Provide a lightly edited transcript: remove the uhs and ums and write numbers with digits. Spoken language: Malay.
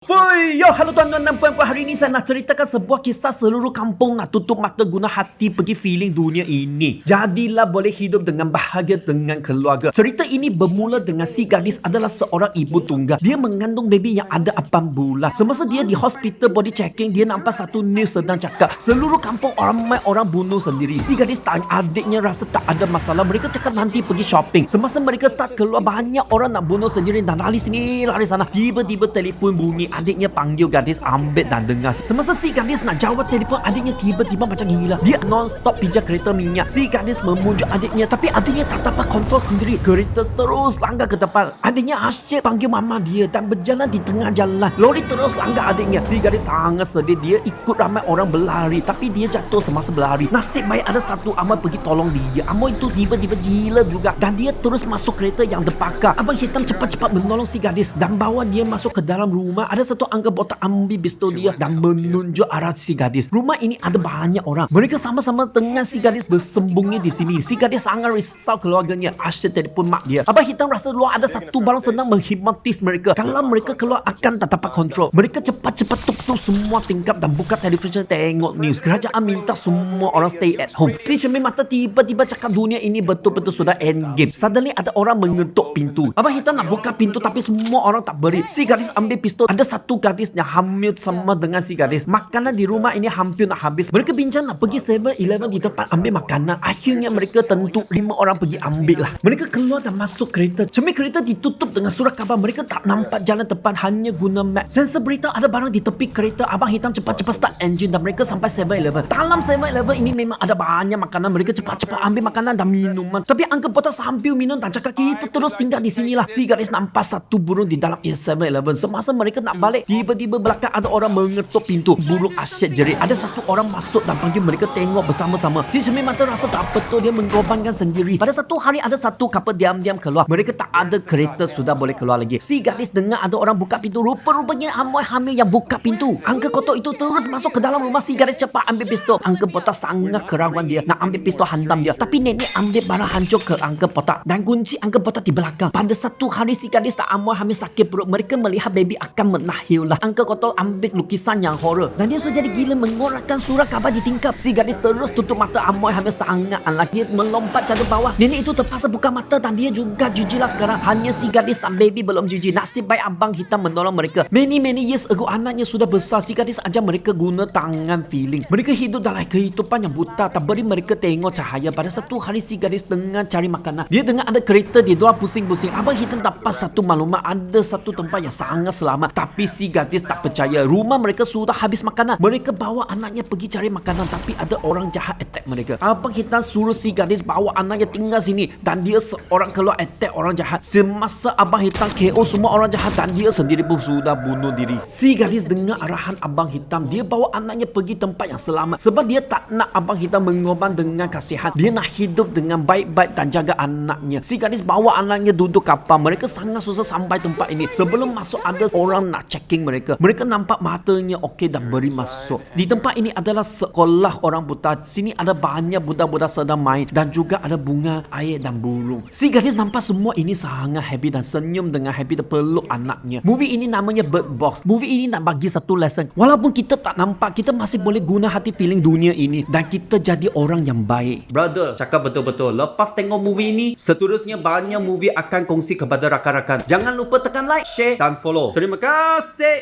Yo, halo tuan-tuan dan puan-puan. Hari ini saya nak ceritakan sebuah kisah seluruh kampung nak tutup mata guna hati pergi feeling dunia ini. Jadilah boleh hidup dengan bahagia dengan keluarga. Cerita ini bermula dengan si gadis adalah seorang ibu tunggal. Dia mengandung baby yang ada 8 bulan. Semasa dia di hospital body checking, dia nampak satu news sedang cakap seluruh kampung ramai orang bunuh sendiri. Si gadis dan adiknya rasa tak ada masalah. Mereka cakap nanti pergi shopping. Semasa mereka start keluar, banyak orang nak bunuh sendiri dan lari sini, lari sana. Tiba-tiba telefon bunyi. Adiknya panggil gadis, ambil dan dengar. Semasa si gadis nak jawab telefon, adiknya tiba-tiba macam gila. Dia non-stop pijak kereta minyak. Si gadis memujuk adiknya, tapi adiknya tak dapat kontrol sendiri. Kereta terus langgar ke depan. Adiknya asyik panggil mama dia dan berjalan di tengah jalan. Lori terus langgar adiknya. Si gadis sangat sedih. Dia ikut ramai orang berlari, tapi dia jatuh semasa berlari. Nasib baik ada satu amoy pergi tolong dia. Amoy itu tiba-tiba gila juga dan dia terus masuk kereta yang terbakar. Abang hitam cepat-cepat menolong si gadis dan bawa dia masuk ke dalam rumah. Ada satu angka botak ambil pistol dia dan menunjuk arah si gadis. Rumah ini ada banyak orang. Mereka sama-sama tengah si gadis bersembunyi di sini. Si gadis sangat risau keluarganya. Asyik telefon mak dia. Abang hitam rasa luar ada satu barang senang menghipnotis mereka. Kalau mereka keluar akan tak dapat kontrol. Mereka cepat-cepat tutup semua tingkap dan buka televisyen tengok news. Kerajaan minta semua orang stay at home. Si cermin mata tiba-tiba cakap dunia ini betul-betul sudah endgame. Suddenly ada orang mengetuk pintu. Abang hitam nak buka pintu tapi semua orang tak beri. Si gadis ambil pistol. Ada satu gadis yang hamil sama dengan si gadis. Makanan di rumah ini hampir nak habis. Mereka bincang nak pergi 7-Eleven di tempat ambil makanan. Akhirnya mereka tentu 5 orang pergi ambil lah. Mereka keluar dan masuk kereta. Cermin kereta ditutup dengan surat khabar. Mereka tak nampak jalan depan, hanya guna map. Sensor berita ada barang di tepi kereta. Abang hitam cepat-cepat start engine dan mereka sampai 7-Eleven. Dalam 7-Eleven ini memang ada banyak makanan. Mereka cepat-cepat ambil makanan dan minuman. Tapi angka botak sambil minum dan cakap kita terus tinggal di sinilah. Si gadis nampak satu burung di dalam 7-Eleven. Semasa mereka nak balik, tiba-tiba belakang ada orang mengetuk pintu. Burung asyik jerit. Ada satu orang masuk dan panggil mereka tengok bersama-sama. Si cermin mata rasa tak betul, dia mengorbankan sendiri. Pada satu hari ada satu couple diam-diam keluar. Mereka tak ada kereta sudah boleh keluar lagi. Si gadis dengar ada orang buka pintu. Rupa-rupanya amoy hamil yang buka pintu. Angka kotor itu terus masuk ke dalam rumah. Si gadis cepat ambil pistol. Angka botak sangat keraguan dia. Nak ambil pistol hantam dia. Tapi nenek ambil barang hancur ke angka botak dan kunci angka botak di belakang. Pada satu hari si gadis tak amoy hamil sakit perut. Mereka melihat baby akan menahil lah. Angka kotor ambil lukisan yang horror dan dia sudah jadi gila mengorangkan surat khabar di tingkap. Si gadis terus tutup mata. Amoy hamil sangat lagi melompat jatuh bawah. Nenek itu terpaksa buka mata dan dia juga jijik lah sekarang. Hanya si gadis dan baby belum jijik. Nasib baik abang hitam menolong mereka. Many years ago anaknya sudah besar. Si gadis ajar mereka guna tangan feeling. Mereka hidup dalam kehidupan yang buta, tak beri mereka tengok cahaya. Pada satu hari si gadis tengah cari makanan. Dia dengar ada kereta di luar pusing-pusing. Abang hitam dapat satu maklumat ada satu tempat yang sangat selamat. Tapi si gadis tak percaya. Rumah mereka sudah habis makanan. Mereka bawa anaknya pergi cari makanan tapi ada orang jahat attack mereka. Abang hitam suruh si gadis bawa anaknya tinggal sini dan dia seorang keluar attack orang jahat. Semasa abang hitam KO semua orang jahat dan dia sendiri pun sudah bunuh diri. Si gadis dengar arahan abang hitam. Dia bawa anaknya pergi tempat yang selamat sebab dia tak nak abang hitam mengorban dengan kasihan. Dia nak hidup dengan baik-baik dan jaga anaknya. Si gadis bawa anaknya duduk kapal. Mereka sangat susah sampai tempat ini. Sebelum masuk ada orang nak checking mereka. Mereka nampak matanya okey dan beri masuk. Di tempat ini adalah sekolah orang buta. Sini ada banyak budak-budak sedang main dan juga ada bunga, air dan burung. Si gadis nampak semua ini sangat happy dan senyum dengan happy terpeluk anaknya. Movie ini namanya Bird Box. Movie ini nak bagi satu lesson. Walaupun kita tak nampak, kita masih boleh guna hati feeling dunia ini dan kita jadi orang yang baik. Brother, cakap betul-betul. Lepas tengok movie ini, seterusnya banyak movie akan kongsi kepada rakan-rakan. Jangan lupa tekan like, share dan follow. Terima kasih.